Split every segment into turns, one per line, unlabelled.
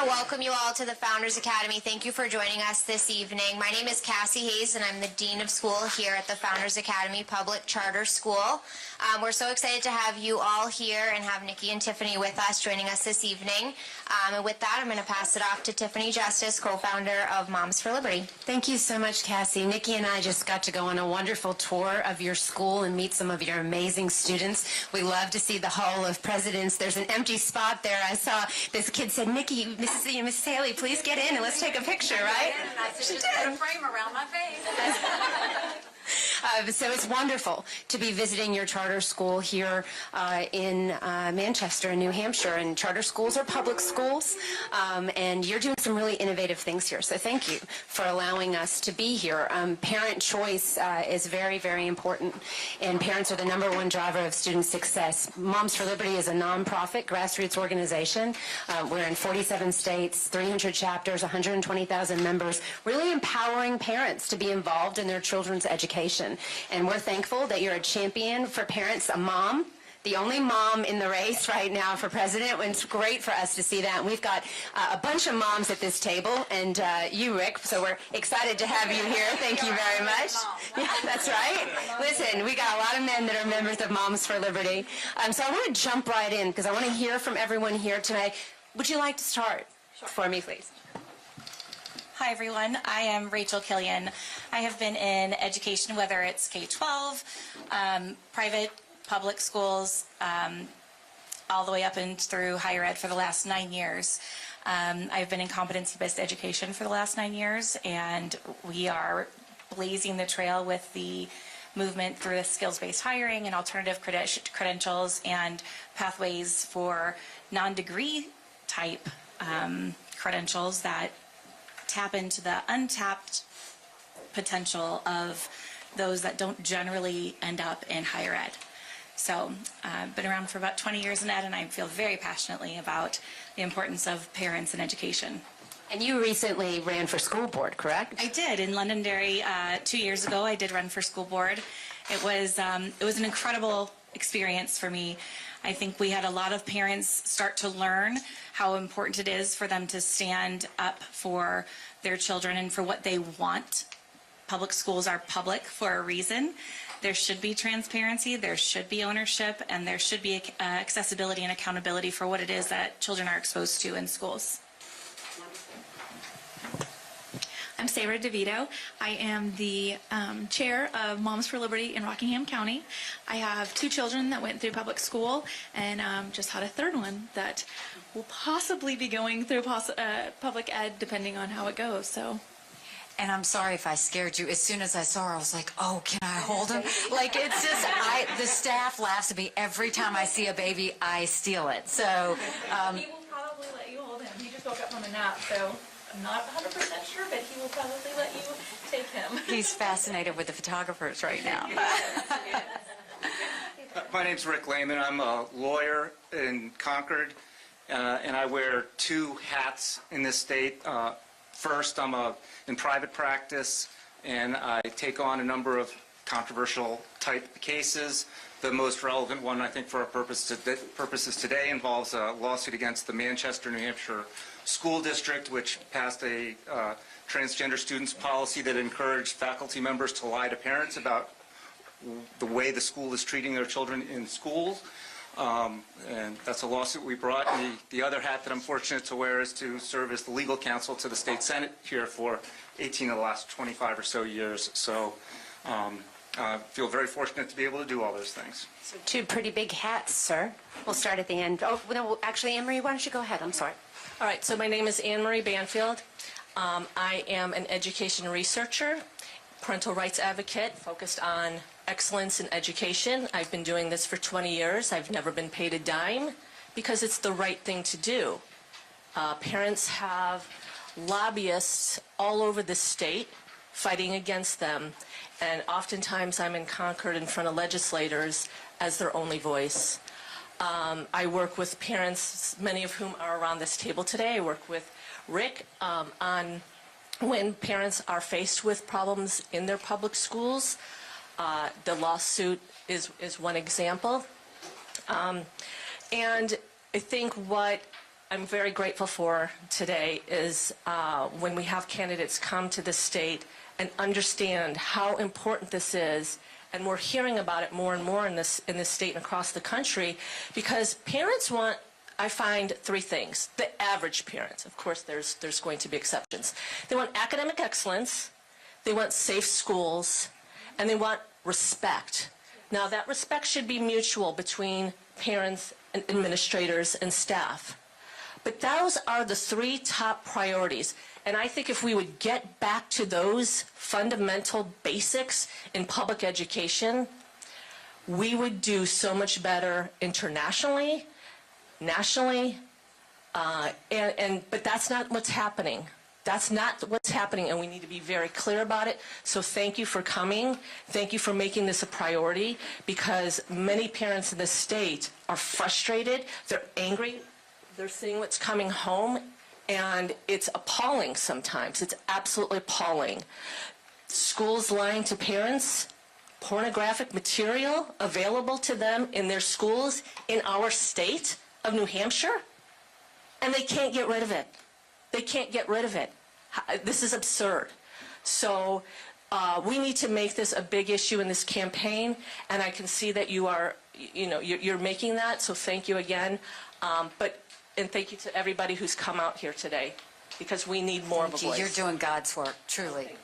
to welcome you all to the Founders Academy. Thank you for joining us this evening. My name is Cassie Hayes, and I'm the Dean of School here at the Founders Academy Public Charter School. We're so excited to have you all here and have Nikki and Tiffany with us, joining us this evening. And with that, I'm going to pass it off to Tiffany Justice, co-founder of Moms for Liberty.
Thank you so much, Cassie. Nikki and I just got to go on a wonderful tour of your school and meet some of your amazing students. We love to see the Hall of Presidents. There's an empty spot there. I saw this kid said, Nikki, Mrs. Haley, please get in and let's take a picture, right?
And I said, just put a frame around my face.
So it's wonderful to be visiting your charter school here in Manchester in New Hampshire. And charter schools are public schools, and you're doing some really innovative things here. So thank you for allowing us to be here. Parent choice is very, very important, and parents are the #1 driver of student success. Moms for Liberty is a nonprofit grassroots organization. We're in 47 states, 300 chapters, 120,000 members, really empowering parents to be involved in their children's education. And we're thankful that you're a champion for parents, a mom, the only mom in the race right now for president. And it's great for us to see that. And we've got a bunch of moms at this table, and you, Rick, so we're excited to have you here. Thank you very much. Yeah, that's right. Listen, we got a lot of men that are members of Moms for Liberty. So I want to jump right in because I want to hear from everyone here tonight. Would you like to start for me, please?
Hi everyone, I am Rachel Killian. I have been in education, whether it's K-12, private, public schools, all the way up and through higher ed for the last 9 years. I've been in competency-based education for the last 9 years, and we are blazing the trail with the movement through the skills-based hiring and alternative credentials and pathways for non-degree type credentials that tap into the untapped potential of those that don't generally end up in higher ed. So I've been around for about 20 years in ed, and I feel very passionately about the importance of parents and education.
And you recently ran for school board, correct?
I did. In Londonderry 2 years ago, I did run for school board. It was an incredible experience for me. I think we had a lot of parents start to learn how important it is for them to stand up for their children and for what they want. Public schools are public for a reason. There should be transparency, there should be ownership, and there should be accessibility and accountability for what it is that children are exposed to in schools.
I'm Sarah DeVito. I am the chair of Moms for Liberty in Rockingham County. I have 2 children that went through public school, and just had a 3rd one that will possibly be going through public ed, depending on how it goes. So.
And I'm sorry if I scared you. As soon as I saw her, I was like, oh, can I hold him? Like, it's just, the staff laughs at me every time I see a baby, I steal it. So,
He will probably let you hold him. He just woke up from a nap, so I'm not 100% sure, but he will probably let you take him.
he's fascinated with the photographers right now.
My name's Rick Lehman. I'm a lawyer in Concord, and I wear 2 hats in this state. First, I'm in private practice, and I take on a number of controversial type cases. The most relevant one, I think, for our purposes today involves a lawsuit against the Manchester, New Hampshire School District, which passed a transgender students policy that encouraged faculty members to lie to parents about the way the school is treating their children in schools. And that's a lawsuit we brought. And the other hat that I'm fortunate to wear is to serve as the legal counsel to the state senate here for 18 of the last 25 or so years. So I feel very fortunate to be able to do all those things.
So 2 pretty big hats, sir. We'll start at the end. Oh, no, actually, AnneMarie, why don't you go ahead? I'm sorry.
All right, so my name is AnneMarie Banfield. I am an education researcher, parental rights advocate, focused on excellence in education. I've been doing this for 20 years. I've never been paid a dime because it's the right thing to do. Parents have lobbyists all over the state fighting against them, and oftentimes I'm in Concord in front of legislators as their only voice. I work with parents, many of whom are around this table today. I work with Rick on when parents are faced with problems in their public schools. The lawsuit is one example. And I think what I'm very grateful for today is when we have candidates come to the state and understand how important this is, and we're hearing about it more and more in this state and across the country, because parents want, I find, three things. The average parent, of course, there's going to be exceptions. They want academic excellence, they want safe schools, and they want respect. Now, that respect should be mutual between parents and administrators and staff. But those are the three top priorities. And I think if we would get back to those fundamental basics in public education, we would do so much better internationally, nationally, but that's not what's happening. That's not what's happening, and we need to be very clear about it. So thank you for coming. Thank you for making this a priority, because many parents in the state are frustrated. They're angry. They're seeing what's coming home, and it's appalling sometimes. It's absolutely appalling. Schools lying to parents, pornographic material available to them in their schools in our state of New Hampshire, and they can't get rid of it. They can't get rid of it. This is absurd. So we need to make this a big issue in this campaign, and I can see that you are, you're making that, so thank you again. And thank you to everybody who's come out here today, because we need more of a voice.
You're doing God's work, truly.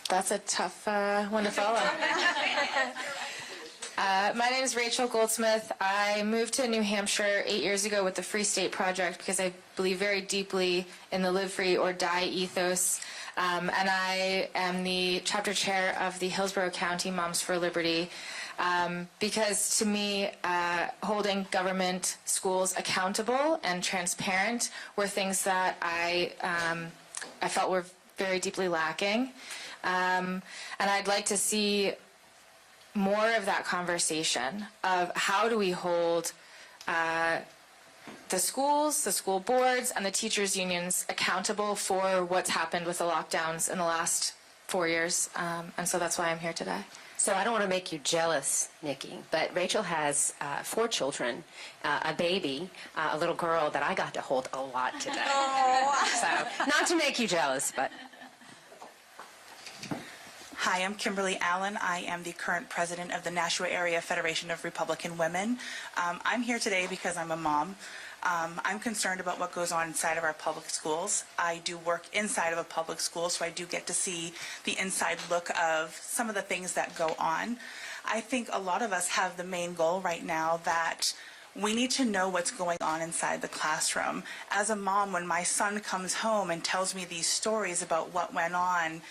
That's a tough one to follow. My name is Rachel Goldsmith. I moved to New Hampshire 8 years ago with the Free State Project because I believe very deeply in the live free or die ethos. And I am the chapter chair of the Hillsborough County Moms for Liberty. Because to me, holding government schools accountable and transparent were things that I felt were very deeply lacking. And I'd like to see more of that conversation of how do we hold the schools, the school boards, and the teachers' unions accountable for what's happened with the lockdowns in the last 4 years. And so that's why I'm here today.
So I don't want to make you jealous, Nikki, but Rachel has 4 children, a baby, a little girl that I got to hold a lot today. So not to make you jealous, but...
Hi, I'm Kimberly Allen. I am the current president of the Nashua Area Federation of Republican Women. I'm here today because I'm a mom. I'm concerned about what goes on inside of our public schools. I do work inside of a public school, so I do get to see the inside look of some of the things that go on. I think a lot of us have the main goal right now that we need to know what's going on inside the classroom. As a mom, when my son comes home and tells me these stories about what went on,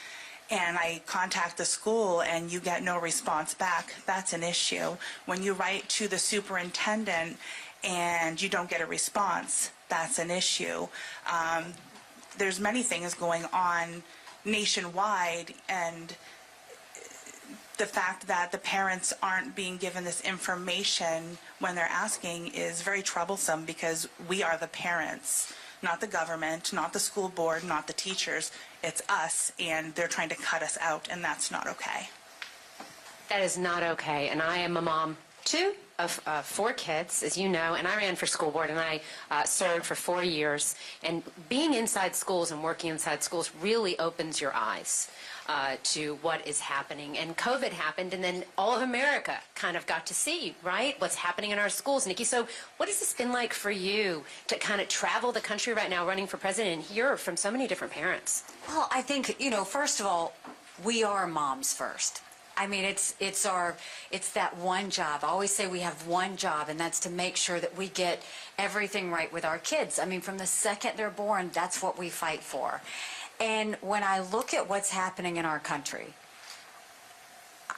and I contact the school and you get no response back, that's an issue. When you write to the superintendent and you don't get a response, that's an issue. There's many things going on nationwide, and the fact that the parents aren't being given this information when they're asking is very troublesome, because we are the parents, not the government, not the school board, not the teachers. It's us, and they're trying to cut us out, and that's not okay.
That is not okay, and I am a mom, too, of 4 kids, as you know, and I ran for school board, and I served for 4 years, and being inside schools and working inside schools really opens your eyes to what is happening. And COVID happened, and then all of America kind of got to see, right, what's happening in our schools. Nikki, so what has this been like for you to kind of travel the country right now running for president and hear from so many different parents?
Well, I think, first of all, we are moms first. I mean, it's that one job. I always say we have one job, and that's to make sure that we get everything right with our kids. I mean, from the second they're born, that's what we fight for. And when I look at what's happening in our country,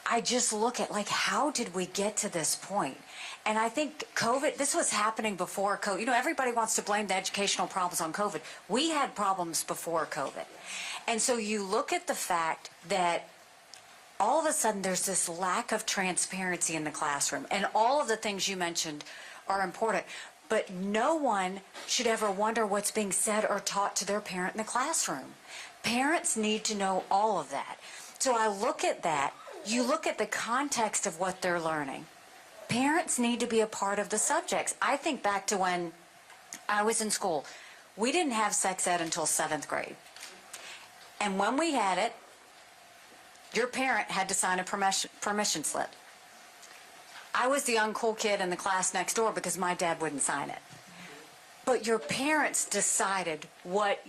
I just look at, how did we get to this point? And I think COVID, this was happening before COVID. Everybody wants to blame the educational problems on COVID. We had problems before COVID. And so you look at the fact that all of a sudden there's this lack of transparency in the classroom, and all of the things you mentioned are important, but no one should ever wonder what's being said or taught to their parent in the classroom. Parents need to know all of that. So I look at that, you look at the context of what they're learning. Parents need to be a part of the subjects. I think back to when I was in school. We didn't have sex ed until 7th grade. And when we had it, your parent had to sign a permission slip. I was the uncool kid in the class next door because my dad wouldn't sign it. But your parents decided what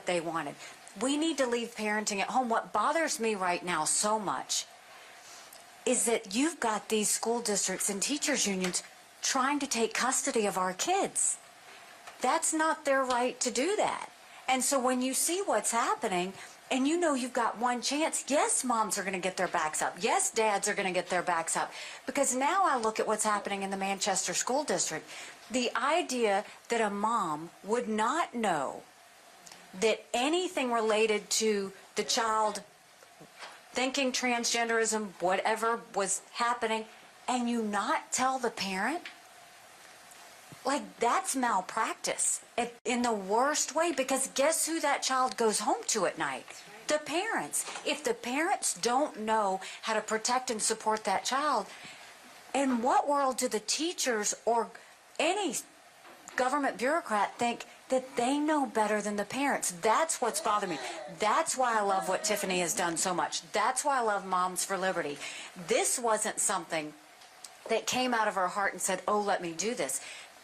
they wanted. We need to leave parenting at home. What bothers me right now so much is that you've got these school districts and teachers unions trying to take custody of our kids. That's not their right to do that. And so when you see what's happening, and you know you've got one chance, yes, moms are going to get their backs up. Yes, dads are going to get their backs up. Because now I look at what's happening in the Manchester School District. The idea that a mom would not know that anything related to the child thinking transgenderism, whatever was happening, and you not tell the parent, like, that's malpractice in the worst way, because guess who that child goes home to at night? The parents. If the parents don't know how to protect and support that child, in what world do the teachers or any government bureaucrat think that they know better than the parents? That's what's bothering me. That's why I love what Tiffany has done so much. That's why I love Moms for Liberty. This wasn't something that came out of her heart and said, oh, let me do this.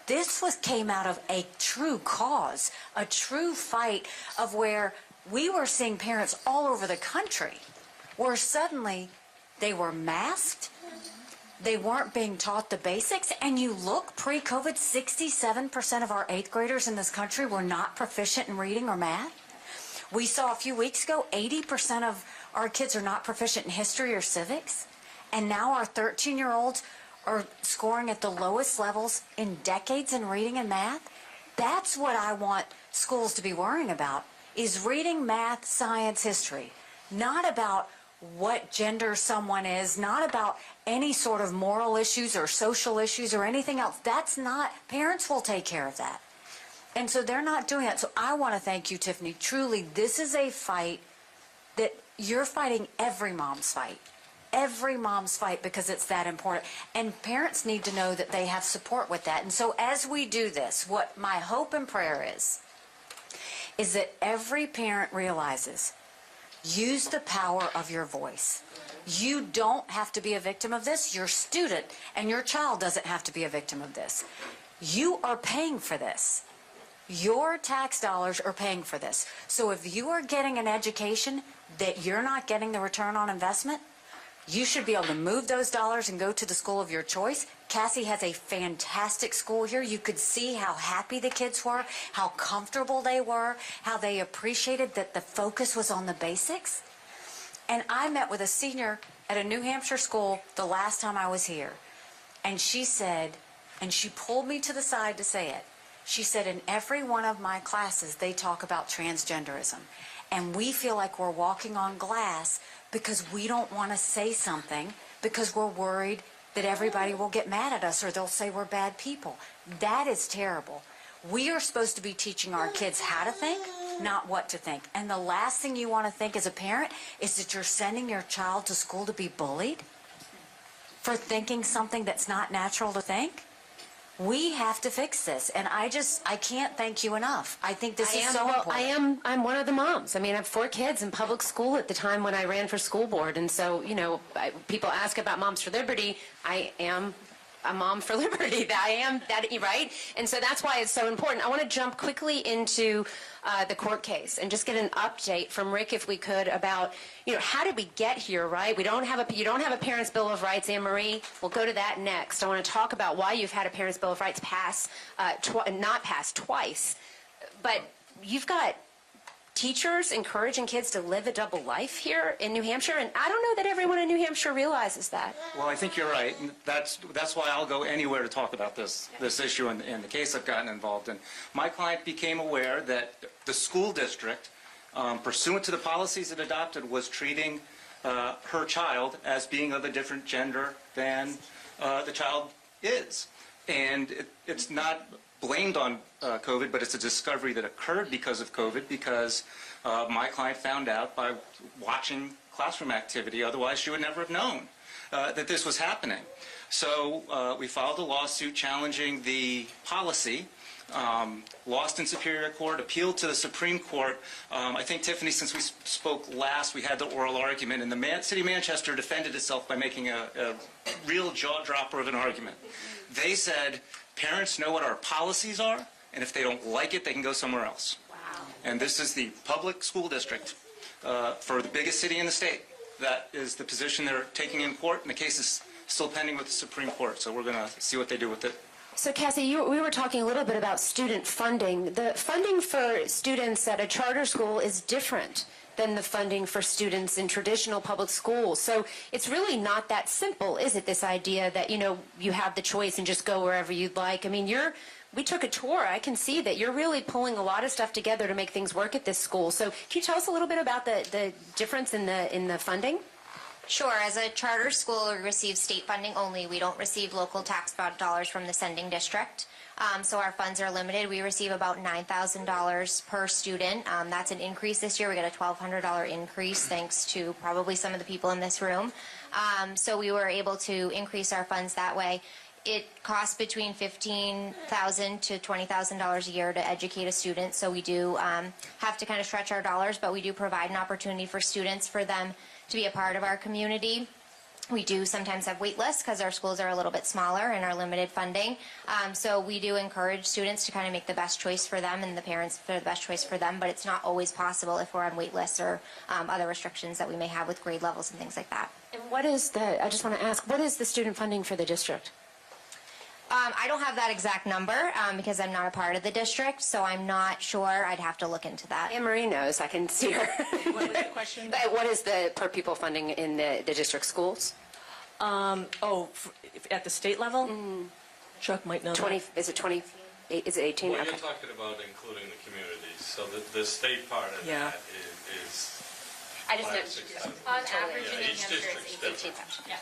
This came out of a true cause, a true fight of where we were seeing parents all over the country where suddenly they were masked, they weren't being taught the basics, and you look pre-COVID, 67% of our 8th graders in this country were not proficient in reading or math. We saw a few weeks ago, 80% of our kids are not proficient in history or civics, and now our 13-year-olds are scoring at the lowest levels in decades in reading and math. That's what I want schools to be worrying about, is reading, math, science, history. Not about what gender someone is, not about any sort of moral issues or social issues or anything else. That's not, parents will take care of that. And so they're not doing that. So I want to thank you, Tiffany. Truly, this is a fight that you're fighting every mom's fight. Every mom's fight, because it's that important. And parents need to know that they have support with that. And so as we do this, what my hope and prayer is that every parent realizes, use the power of your voice. You don't have to be a victim of this. Your student and your child doesn't have to be a victim of this. You are paying for this. Your tax dollars are paying for this. So if you are getting an education that you're not getting the return on investment, you should be able to move those dollars and go to the school of your choice. Cassie has a fantastic school here. You could see how happy the kids were, how comfortable they were, how they appreciated that the focus was on the basics. And I met with a senior at a New Hampshire school the last time I was here. And she said, and she pulled me to the side to say it, she said, in every one of my classes, they talk about transgenderism. And we feel like we're walking on glass because we don't want to say something because we're worried that everybody will get mad at us or they'll say we're bad people. That is terrible. We are supposed to be teaching our kids how to think, not what to think. And the last thing you want to think as a parent is that you're sending your child to school to be bullied for thinking something that's not natural to think. We have to fix this, and I can't thank you enough. I think this is so important.
I'm one of the moms. I mean, I have 4 kids in public school at the time when I ran for school board, and so, you know, people ask about Moms for Liberty. I am a mom for liberty. I am that, right? And so that's why it's so important. I want to jump quickly into the court case and just get an update from Rick, if we could, about, you know, how did we get here, right? You don't have a Parents' Bill of Rights, AnneMarie. We'll go to that next. I want to talk about why you've had a Parents' Bill of Rights not pass twice, but you've got teachers encouraging kids to live a double life here in New Hampshire, and I don't know that everyone in New Hampshire realizes that.
Well, I think you're right. And that's why I'll go anywhere to talk about this issue and the case I've gotten involved in. My client became aware that the school district, pursuant to the policies it adopted, was treating her child as being of a different gender than the child is. And it's not blamed on COVID, but it's a discovery that occurred because of COVID, because my client found out by watching classroom activity. Otherwise, she would never have known that this was happening. So we filed a lawsuit challenging the policy lost in Superior Court, appealed to the Supreme Court. I think, Tiffany, since we spoke last, we had the oral argument, and the city of Manchester defended itself by making a real jaw-dropper of an argument. They said, parents know what our policies are, and if they don't like it, they can go somewhere else. Wow. And this is the public school district for the biggest city in the state. That is the position they're taking in court, and the case is still pending with the Supreme Court, so we're going to see what they do with it.
So, Cassie, we were talking a little bit about student funding. The funding for students at a charter school is different than the funding for students in traditional public schools. So it's really not that simple, is it, this idea that, you have the choice and just go wherever you'd like? I mean, we took a tour. I can see that you're really pulling a lot of stuff together to make things work at this school. So can you tell us a little bit about the difference in the funding?
Sure. As a charter school, we receive state funding only. We don't receive local tax dollars from the sending district. So our funds are limited. We receive about $9,000 per student. That's an increase this year. We got a $1,200 increase thanks to probably some of the people in this room. So we were able to increase our funds that way. It costs between $15,000 to $20,000 a year to educate a student. So we do have to kind of stretch our dollars, but we do provide an opportunity for students, for them to be a part of our community. We do sometimes have wait lists because our schools are a little bit smaller and are limited funding. So we do encourage students to kind of make the best choice for them and the parents for the best choice for them, but it's not always possible if we're on wait lists or other restrictions that we may have with grade levels and things like that.
And I just want to ask, what is the student funding for the district?
I don't have that exact number because I'm not a part of the district, so I'm not sure. I'd have to look into that.
AnneMarie knows. I can see her.
What was the question?
What is the per pupil funding in the district schools?
At the state level? Chuck might know
20,
that.
is it 20? Is it 18?
Well,
Okay.
you're talking about including the communities, so the state part of
Yeah.
that is
I just know,
5,000, 6,000.
on average
Yeah,
in New
each
Hampshire
district's
it's
different.
18,000.
Yeah.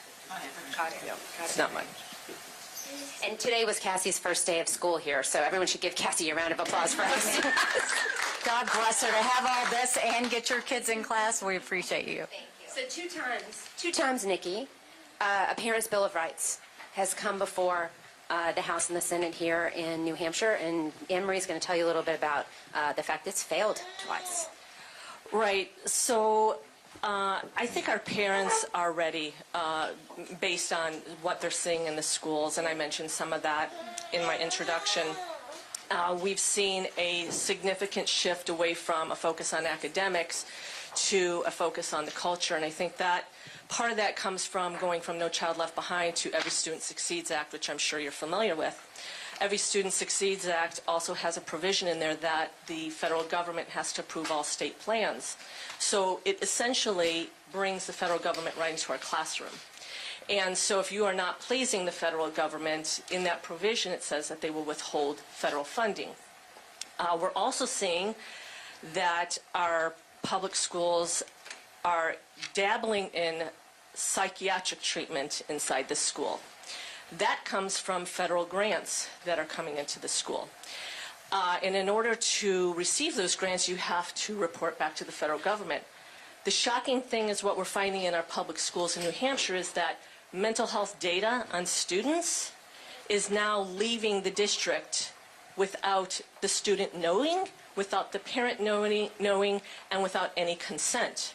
Got it.
It's not much.
And today was Cassie's first day of school here, so everyone should give Cassie a round of applause for us.
God bless her to have all this and get your kids in class. We appreciate you.
So two times, Nikki, a Parents' Bill of Rights has come before the House and the Senate here in New Hampshire, and AnneMarie's going to tell you a little bit about the fact it's failed twice.
Right. So I think our parents are ready based on what they're seeing in the schools, and I mentioned some of that in my introduction. We've seen a significant shift away from a focus on academics to a focus on the culture, and I think that part of that comes from going from No Child Left Behind to Every Student Succeeds Act, which I'm sure you're familiar with. Every Student Succeeds Act also has a provision in there that the federal government has to approve all state plans. So it essentially brings the federal government right into our classroom. And so if you are not pleasing the federal government, in that provision it says that they will withhold federal funding. We're also seeing that our public schools are dabbling in psychiatric treatment inside the school. That comes from federal grants that are coming into the school. And in order to receive those grants, you have to report back to the federal government. The shocking thing is what we're finding in our public schools in New Hampshire is that mental health data on students is now leaving the district without the student knowing, without the parent knowing, and without any consent.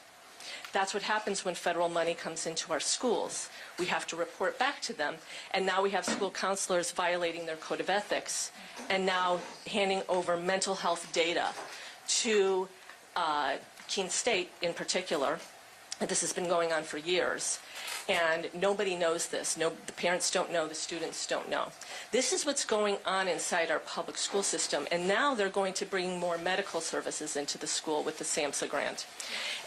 That's what happens when federal money comes into our schools. We have to report back to them, and now we have school counselors violating their code of ethics and now handing over mental health data to Keene State in particular. This has been going on for years, and nobody knows this. The parents don't know, the students don't know. This is what's going on inside our public school system, and now they're going to bring more medical services into the school with the SAMHSA grant.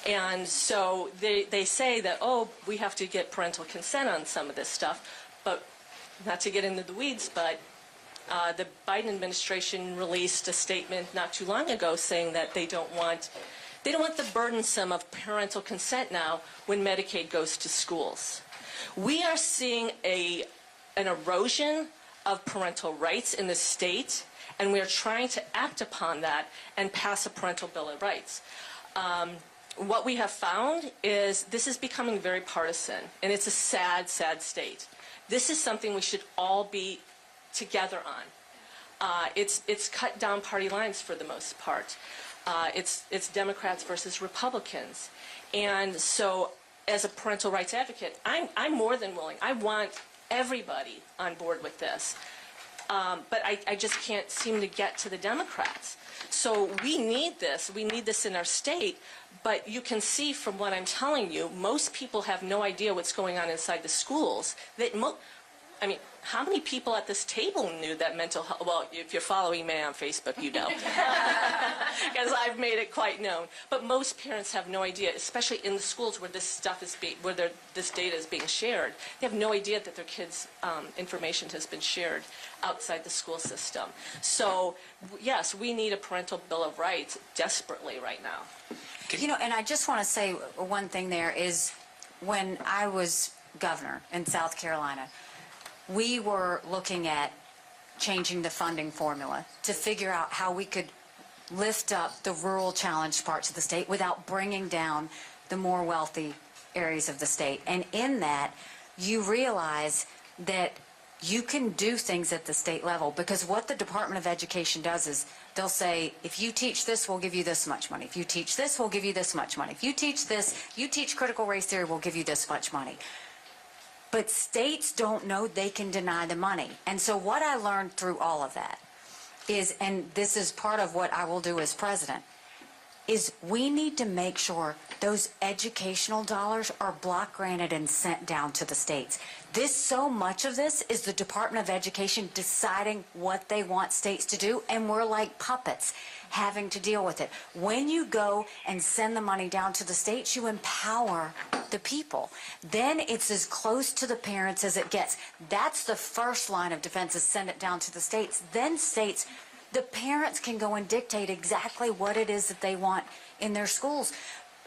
And so they say that, we have to get parental consent on some of this stuff, but not to get into the weeds, but the Biden administration released a statement not too long ago saying that they don't want the burdensome of parental consent now when Medicaid goes to schools. We are seeing an erosion of parental rights in the state, and we are trying to act upon that and pass a parental bill of rights. What we have found is this is becoming very partisan, and it's a sad, sad state. This is something we should all be together It's cut down party lines for the most part. It's Democrats versus Republicans. And so as a parental rights advocate, I'm more than willing. I want everybody on board with this. But I just can't seem to get to the Democrats. So we need this. We need this in our state. But you can see from what I'm telling you, most people have no idea what's going on inside the schools. I mean, how many people at this table knew that mental health? Well, if you're following me on Facebook, you know, because I've made it quite known. But most parents have no idea, especially in the schools where this stuff is this data is being shared. They have no idea that their kids' information has been shared outside the school system. So, yes, we need a parental bill of rights desperately right now.
You know, and I just want to say one thing there is when I was governor in South Carolina, we were looking at changing the funding formula to figure out how we could lift up the rural challenged parts of the state without bringing down the more wealthy areas of the state. And in that, you realize that you can do things at the state level, because what the Department of Education does is they'll say, if you teach this, we'll give you this much money. If you teach this, we'll give you this much money. If you teach this, you teach critical race theory, we'll give you this much money. But states don't know they can deny the money. And so what I learned through all of that is, and this is part of what I will do as president, is we need to make sure those educational dollars are block granted and sent down to the states. So much of this is the Department of Education deciding what they want states to do, and we're like puppets having to deal with it. When you go and send the money down to the states, you empower the people. Then it's as close to the parents as it gets. That's the first line of defense, is send it down to the states. Then states, the parents can go and dictate exactly what it is that they want in their schools.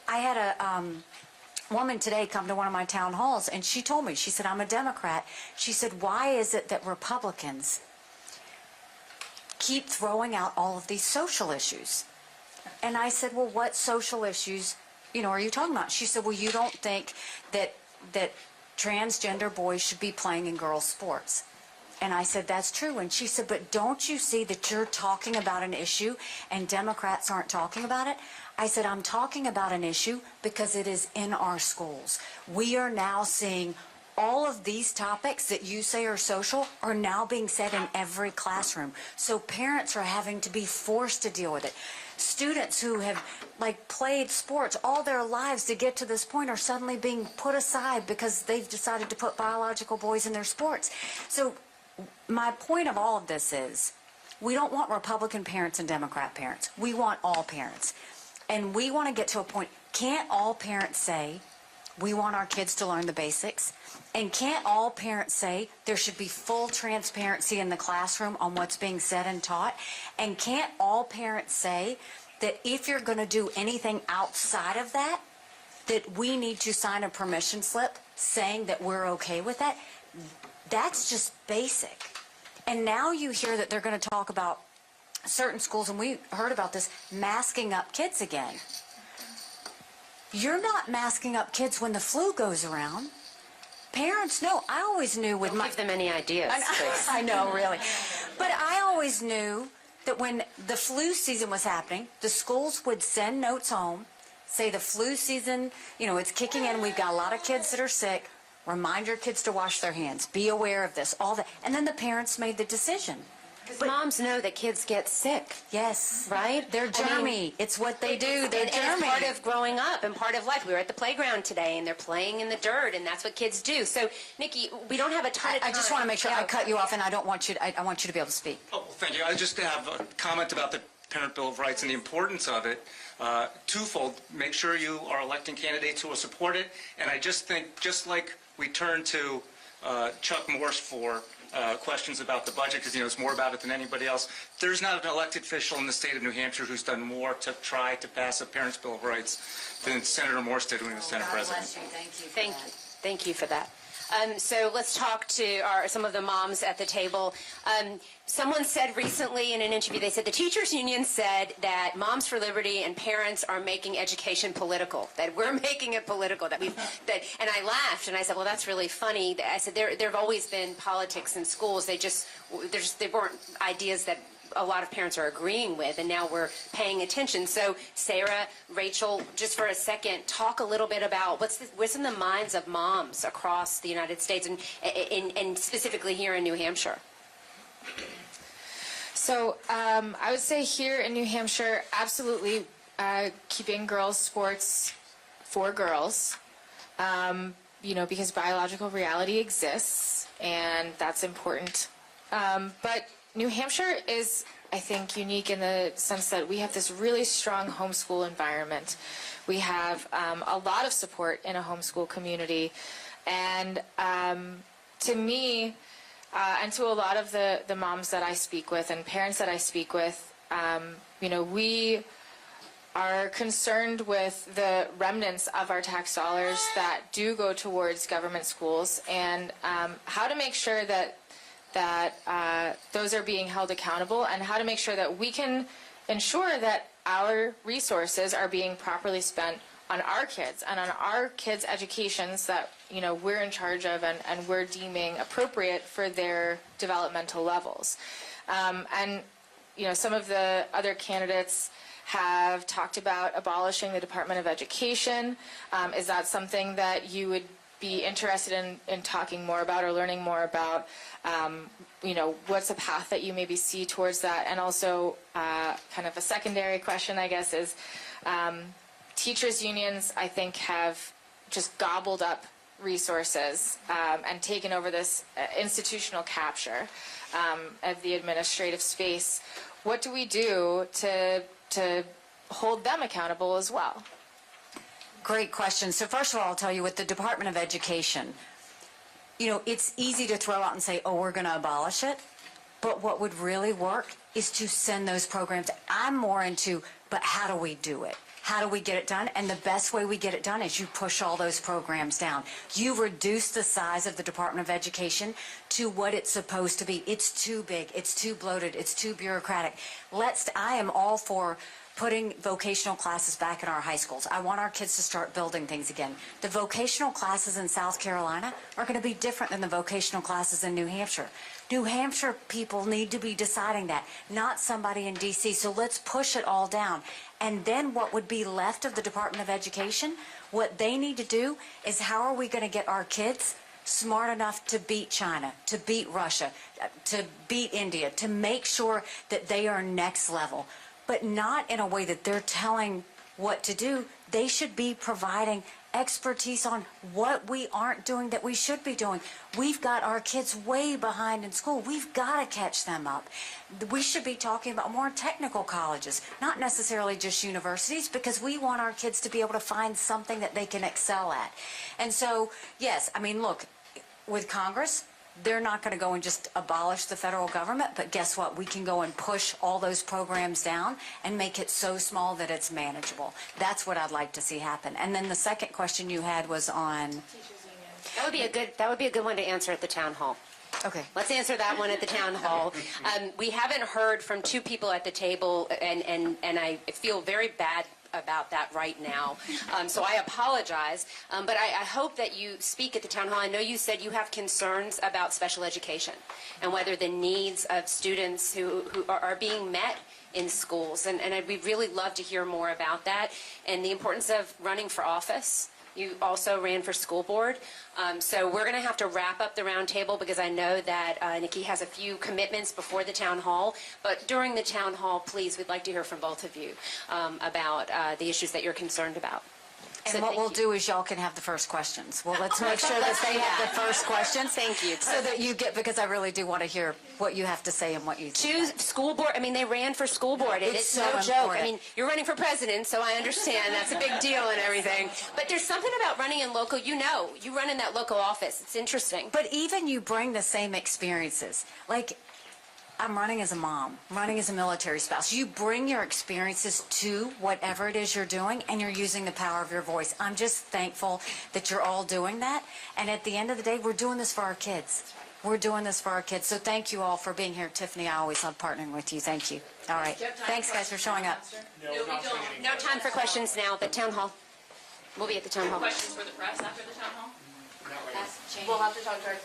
I had a woman today come to one of my town halls, and she told me, she said, I'm a Democrat. She said, why is it that Republicans keep throwing out all of these social issues? And I said, well, what social issues, are you talking about? She said, well, you don't think that transgender boys should be playing in girls' sports. And I said, that's true. And she said, but don't you see that you're talking about an issue and Democrats aren't talking about it? I said, I'm talking about an issue because it is in our schools. We are now seeing all of these topics that you say are social are now being said in every classroom. So parents are having to be forced to deal with it. Students who have played sports all their lives to get to this point are suddenly being put aside because they've decided to put biological boys in their sports. So my point of all of this is, we don't want Republican parents and Democrat parents. We want all parents. And we want to get to a point, can't all parents say, we want our kids to learn the basics? And can't all parents say there should be full transparency in the classroom on what's being said and taught? And can't all parents say that if you're going to do anything outside of that, that we need to sign a permission slip saying that we're okay with that? That's just basic. And now you hear that they're going to talk about certain schools, and we heard about this, masking up kids again. You're not masking up kids when the flu goes around. Parents know. I always knew with
Don't give them any ideas, please.
I know, really. But I always knew that when the flu season was happening, the schools would send notes home, say the flu season, it's kicking in, we've got a lot of kids that are sick, remind your kids to wash their hands, be aware of this, all that. And then the parents made the decision.
Because moms know that kids get sick.
Yes.
Right?
They're germy. It's what they do. They're
and
germy.
it's part of growing up and part of life. We were at the playground today, and they're playing in the dirt, and that's what kids do. So, Nikki, we don't have a ton of time.
I just want to make sure I cut you off, and I want you to be able to speak.
Oh, well, thank you. I just have a comment about the Parent Bill of Rights and the importance of it. Twofold, make sure you are electing candidates who will support it. And I just think, just like we turn to Chuck Morse for questions about the budget, because it's more about it than anybody else. There's not an elected official in the state of New Hampshire who's done more to try to pass a Parents' Bill of Rights than Senator Morse did when he was Senate President.
Bless you. Thank you.
Thank you for that. So let's talk to some of the moms at the table. Someone said recently in an interview, they said the teachers union said that Moms for Liberty and parents are making education political, that we're making it political, and I laughed and I said, well, that's really funny. I said, there have always been politics in schools. They weren't ideas that a lot of parents are agreeing with, and now we're paying attention. So Sarah, Rachel, just for a second, talk a little bit about what's in the minds of moms across the United States and specifically here in New Hampshire.
So I would say here in New Hampshire, absolutely keeping girls' sports for girls, because biological reality exists, and that's important. But New Hampshire is, I think, unique in the sense that we have this really strong homeschool environment. We have a lot of support in a homeschool community, and to me, and to a lot of the moms that I speak with and parents that I speak with, we are concerned with the remnants of our tax dollars that do go towards government schools, and how to make sure that those are being held accountable, and how to make sure that we can ensure that our resources are being properly spent on our kids and on our kids' educations that we're in charge of and we're deeming appropriate for their developmental levels. And some of the other candidates have talked about abolishing the Department of Education. Is that something that you would be interested in talking more about or learning more about? What's a path that you maybe see towards that? And also kind of a secondary question, I guess, is teachers unions, I think, have just gobbled up resources and taken over this institutional capture of the administrative space. What do we do to hold them accountable as well?
Great question. So first of all, I'll tell you with the Department of Education, it's easy to throw out and say, oh, we're going to abolish it. But what would really work is to send those programs. I'm more into, but how do we do it? How do we get it done? And the best way we get it done is you push all those programs down. You reduce the size of the Department of Education to what it's supposed to be. It's too big. It's too bloated. It's too bureaucratic. I am all for putting vocational classes back in our high schools. I want our kids to start building things again. The vocational classes in South Carolina are going to be different than the vocational classes in New Hampshire. New Hampshire people need to be deciding that, not somebody in D.C. So let's push it all down. And then what would be left of the Department of Education, what they need to do is how are we going to get our kids smart enough to beat China, to beat Russia, to beat India, to make sure that they are next level, but not in a way that they're telling what to do. They should be providing expertise on what we aren't doing that we should be doing. We've got our kids way behind in school. We've got to catch them up. We should be talking about more technical colleges, not necessarily just universities, because we want our kids to be able to find something that they can excel at. And so, yes, look, with Congress, they're not going to go and just abolish the federal government, but guess what? We can go and push all those programs down and make it so small that it's manageable. That's what I'd like to see happen. And then the second question you had was on...
That would be a good one to answer at the town hall.
Okay.
Let's answer that one at the town hall. We haven't heard from two people at the table, and I feel very bad about that right now. So I apologize, but I hope that you speak at the town hall. I know you said you have concerns about special education and whether the needs of students who are being met in schools, and we'd really love to hear more about that and the importance of running for office. You also ran for school board. So we're going to have to wrap up the roundtable because I know that Nikki has a few commitments before the town hall. But during the town hall, please, we'd like to hear from both of you about the issues that you're concerned about.
And what we'll do is y'all can have the first questions. Well, let's make sure that they have the first questions.
Thank you.
So that you get, because I really do want to hear what you have to say and what you think.
Choose school board. They ran for school board. It's
so
no joke.
important.
You're running for president, so I understand that's a big deal and everything. But there's something about running in local, you run in that local office. It's interesting.
But even you bring the same experiences. Like, I'm running as a mom, running as a military spouse. You bring your experiences to whatever it is you're doing, and you're using the power of your voice. I'm just thankful that you're all doing that. And at the end of the day, we're doing this for our kids. We're doing this for our kids. So thank you all for being here. Tiffany, I always love partnering with you. Thank you. All right. Thanks, guys, for showing up.
No time for questions now, but town hall. We'll be at the town hall.
Questions for the press after the town hall?
That's Jane.
We'll have to talk to our